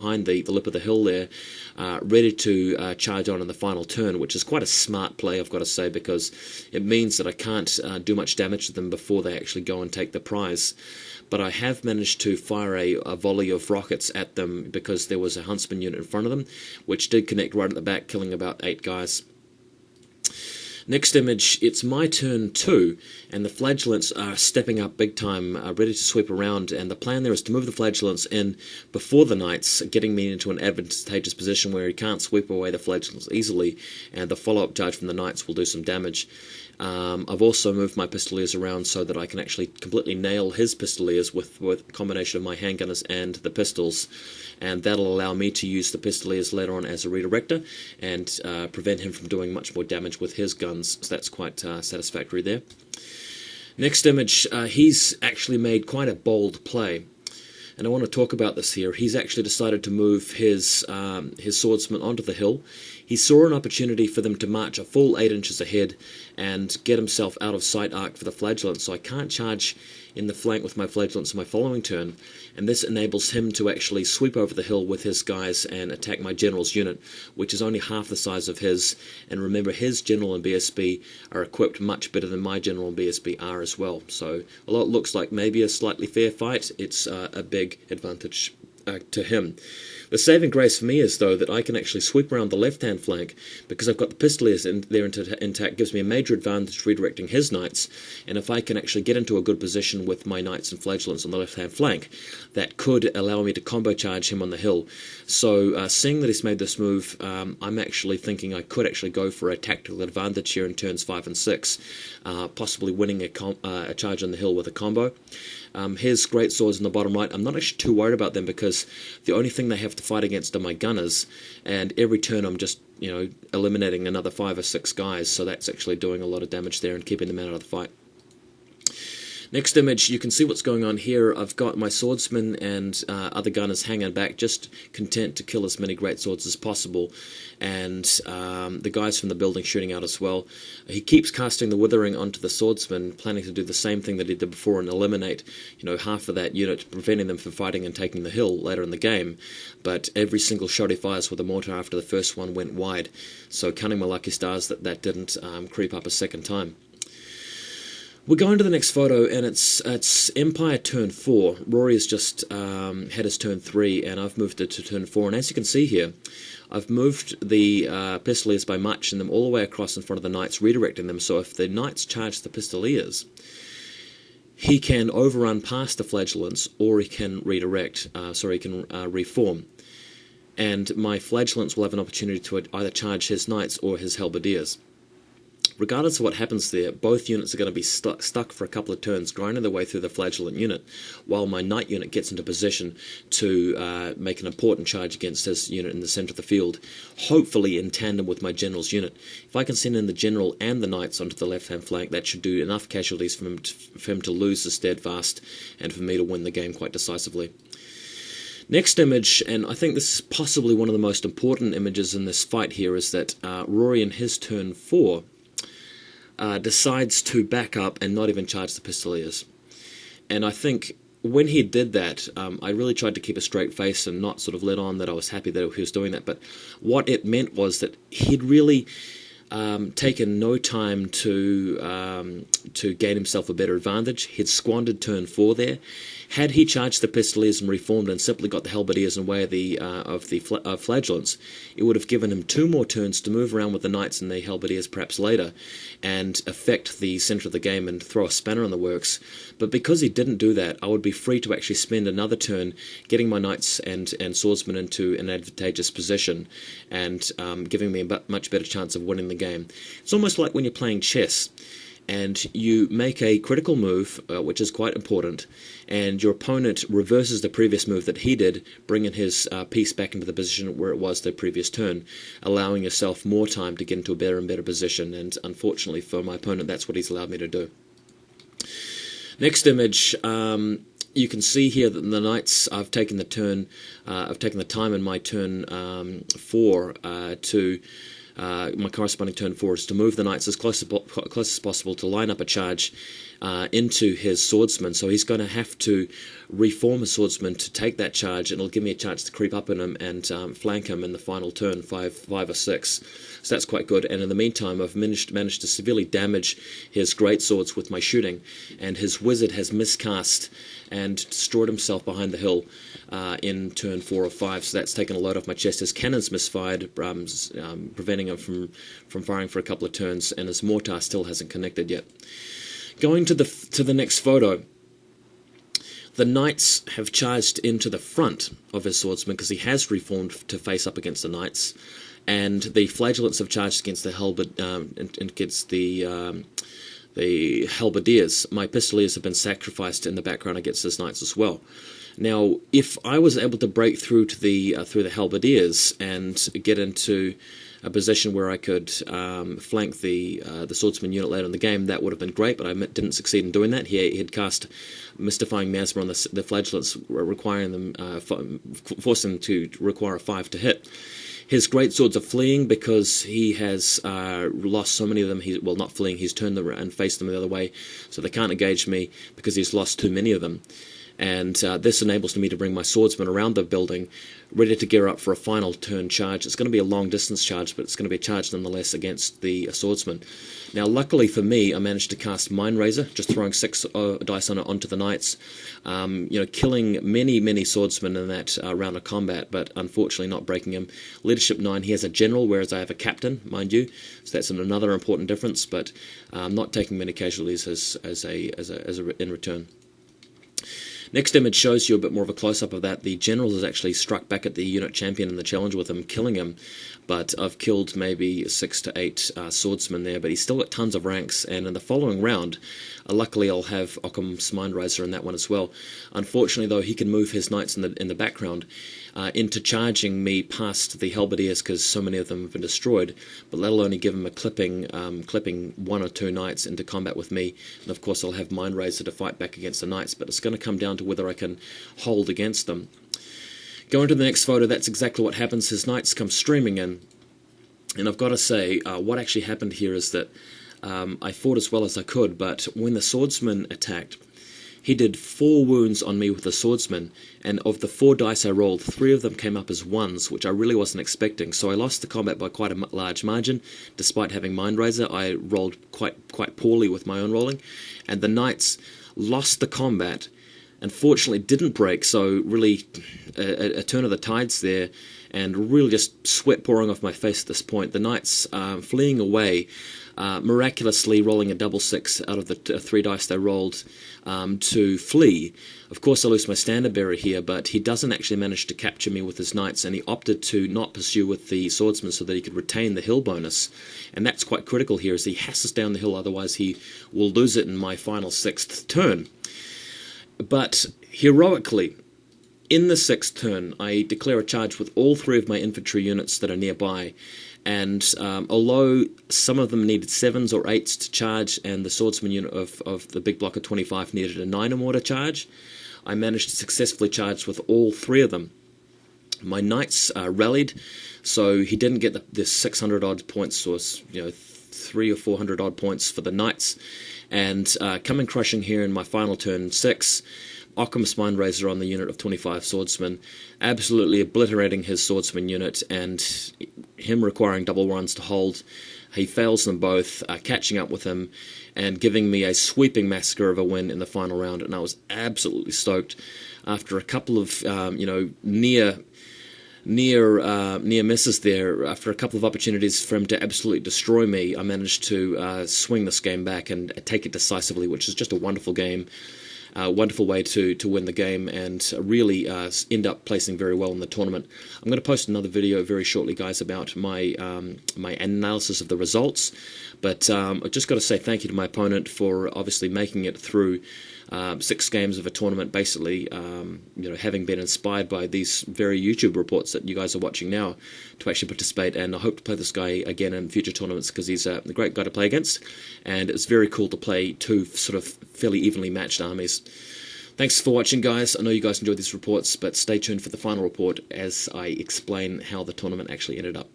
behind the lip of the hill there, ready to charge on in the final turn, which is quite a smart play, I've got to say, because it means that I can't do much damage to them before they actually go and take the prize. But I have managed to fire a volley of rockets at them because there was a huntsman unit in front of them, which did connect right at the back, killing about 8 guys. Next image, it's my turn 2, and the flagellants are stepping up big time, ready to sweep around, and the plan there is to move the flagellants in before the knights, getting me into an advantageous position where he can't sweep away the flagellants easily, and the follow-up charge from the knights will do some damage. I've also moved my pistoliers around so that I can actually completely nail his pistoliers with a combination of my handgunners and the pistols, and that'll allow me to use the pistoliers later on as a redirector and prevent him from doing much more damage with his guns, so that's quite satisfactory there. Next image, he's actually made quite a bold play, and I want to talk about this here. He's actually decided to move his swordsmen onto the hill. He saw an opportunity for them to march a full 8 inches ahead and get himself out of sight arc for the flagellants, so I can't charge in the flank with my flagellants in my following turn, and this enables him to actually sweep over the hill with his guys and attack my general's unit, which is only half the size of his. And remember, his general and BSB are equipped much better than my general and BSB are as well, so although it looks like maybe a slightly fair fight, it's a big advantage to him. The saving grace for me is, though, that I can actually sweep around the left-hand flank because I've got the pistoliers in there intact. Gives me a major advantage redirecting his knights, and if I can actually get into a good position with my knights and flagellants on the left-hand flank, that could allow me to combo charge him on the hill. So seeing that he's made this move, I'm actually thinking I could actually go for a tactical advantage here in turns 5 and 6, possibly winning a charge on the hill with a combo. His great swords in the bottom right, I'm not actually too worried about them because the only thing they have to fight against are my gunners, and every turn I'm just, eliminating another 5 or 6 guys, so that's actually doing a lot of damage there and keeping them out of the fight. Next image, you can see what's going on here. I've got my swordsmen and other gunners hanging back, just content to kill as many great swords as possible, and the guys from the building shooting out as well. He keeps casting the withering onto the swordsman, planning to do the same thing that he did before and eliminate, half of that unit, preventing them from fighting and taking the hill later in the game. But every single shot he fires with a mortar after the first one went wide, so counting my lucky stars that didn't creep up a second time. We're going to the next photo, and it's Empire turn 4. Rory has just had his turn 3, and I've moved it to turn 4. And as you can see here, I've moved the pistoliers by marching them all the way across in front of the knights, redirecting them. So if the knights charge the pistoliers, he can overrun past the flagellants, or he can redirect. He can reform. And my flagellants will have an opportunity to either charge his knights or his halberdiers. Regardless of what happens there, both units are going to be stuck for a couple of turns, grinding their way through the flagellant unit, while my knight unit gets into position to make an important charge against his unit in the centre of the field, hopefully in tandem with my general's unit. If I can send in the general and the knights onto the left-hand flank, that should do enough casualties for him to lose the steadfast, and for me to win the game quite decisively. Next image, and I think this is possibly one of the most important images in this fight here, is that Rory in his turn 4 decides to back up and not even charge the pistoliers. And I think when he did that, I really tried to keep a straight face and not sort of let on that I was happy that he was doing that. But what it meant was that he'd really taken no time to gain himself a better advantage. He'd squandered turn 4 there. Had he charged the pistoliers and reformed and simply got the halberdiers in way of the flagellants, it would have given him 2 more turns to move around with the knights and the halberdiers perhaps later and affect the centre of the game and throw a spanner in the works. But because he didn't do that, I would be free to actually spend another turn getting my knights and swordsmen into an advantageous position and giving me a much better chance of winning the game. It's almost like when you're playing chess and you make a critical move, which is quite important, and your opponent reverses the previous move that he did, bringing his piece back into the position where it was the previous turn, allowing yourself more time to get into a better and better position, and unfortunately for my opponent, that's what he's allowed me to do. Next image, you can see here that the knights, I've taken the time in my turn 4 to my corresponding turn 4 is to move the knights as close as possible to line up a charge into his swordsman, so he's going to have to reform his swordsman to take that charge, and it'll give me a chance to creep up on him and flank him in the final turn, 5 or 6. So that's quite good. And in the meantime, I've managed to severely damage his greatswords with my shooting, and his wizard has miscast and destroyed himself behind the hill in turn 4 or 5. So that's taken a load off my chest. His cannons misfired, preventing him from firing for a couple of turns, and his mortar still hasn't connected yet. Going to the next photo. The knights have charged into the front of his swordsman because he has reformed to face up against the knights, and the flagellants have charged against the against the halberdiers. My pistoliers have been sacrificed in the background against his knights as well. Now, if I was able to break through to the halberdiers and get into a position where I could flank the swordsman unit later in the game, that would have been great, but I didn't succeed in doing that. He had cast Mystifying Miasma on the flagellants, requiring them, forcing them to require a 5 to hit. His greatswords are fleeing because he has lost so many of them. Well, not fleeing, he's turned them and faced them the other way, so they can't engage me because he's lost too many of them. And this enables me to bring my swordsman around the building, ready to gear up for a final turn charge. It's going to be a long-distance charge, but it's going to be a charge nonetheless against the swordsman. Now, luckily for me, I managed to cast Mind Razor, just throwing 6 dice on it onto the knights, killing many swordsmen in that round of combat, but unfortunately not breaking him. Leadership 9, he has a general, whereas I have a captain, mind you, so that's another important difference, but not taking many casualties in return. Next image shows you a bit more of a close-up of that. The general has actually struck back at the unit champion in the challenge with him, killing him, but I've killed maybe 6 to 8 swordsmen there, but he's still got tons of ranks, and in the following round, luckily I'll have Occam's Mind Razor in that one as well. Unfortunately, though, he can move his knights in the background into charging me past the halberdiers because so many of them have been destroyed, but that'll only give him a clipping 1 or 2 knights into combat with me, and of course I'll have Mind Razor to fight back against the knights, but it's going to come down to whether I can hold against them. Going to the next photo, that's exactly what happens. His knights come streaming in, and I've got to say, what actually happened here is that I fought as well as I could, but when the swordsman attacked, he did 4 wounds on me with the swordsman, and of the 4 dice I rolled, 3 of them came up as 1s, which I really wasn't expecting, so I lost the combat by quite a large margin. Despite having Mind Razor, I rolled quite poorly with my own rolling, and the knights lost the combat. Unfortunately, didn't break, so really a turn of the tides there, and really just sweat pouring off my face at this point. The knights fleeing away, miraculously rolling a double 6 out of the 3 dice they rolled to flee. Of course, I lose my standard bearer here, but he doesn't actually manage to capture me with his knights, and he opted to not pursue with the swordsman so that he could retain the hill bonus. And that's quite critical here, as he has to stay on the hill, otherwise he will lose it in my final 6th turn. But heroically, in the 6th turn, I declare a charge with all 3 of my infantry units that are nearby, and although some of them needed 7s or 8s to charge, and the swordsman unit of the big block of 25 needed a 9 or more to charge, I managed to successfully charge with all 3 of them. My knights rallied, so he didn't get the 600 odd points, or 300 or 400 odd points for the knights, and coming crushing here in my final turn 6, Occam's Mind Razor on the unit of 25 swordsmen, absolutely obliterating his swordsman unit, and him requiring double runs to hold. He fails them both, catching up with him, and giving me a sweeping massacre of a win in the final round, and I was absolutely stoked. After a couple of near misses there, after a couple of opportunities for him to absolutely destroy me, I managed to swing this game back and take it decisively, which is just a wonderful game. Wonderful way to win the game, and really end up placing very well in the tournament. I'm going to post another video very shortly, guys, about my my analysis of the results, but I've just got to say thank you to my opponent for obviously making it through 6 games of a tournament, basically having been inspired by these very YouTube reports that you guys are watching now to actually participate, and I hope to play this guy again in future tournaments because he's a great guy to play against, and it's very cool to play 2 sort of fairly evenly matched armies. Thanks for watching, guys. I know you guys enjoyed these reports, but stay tuned for the final report as I explain how the tournament actually ended up.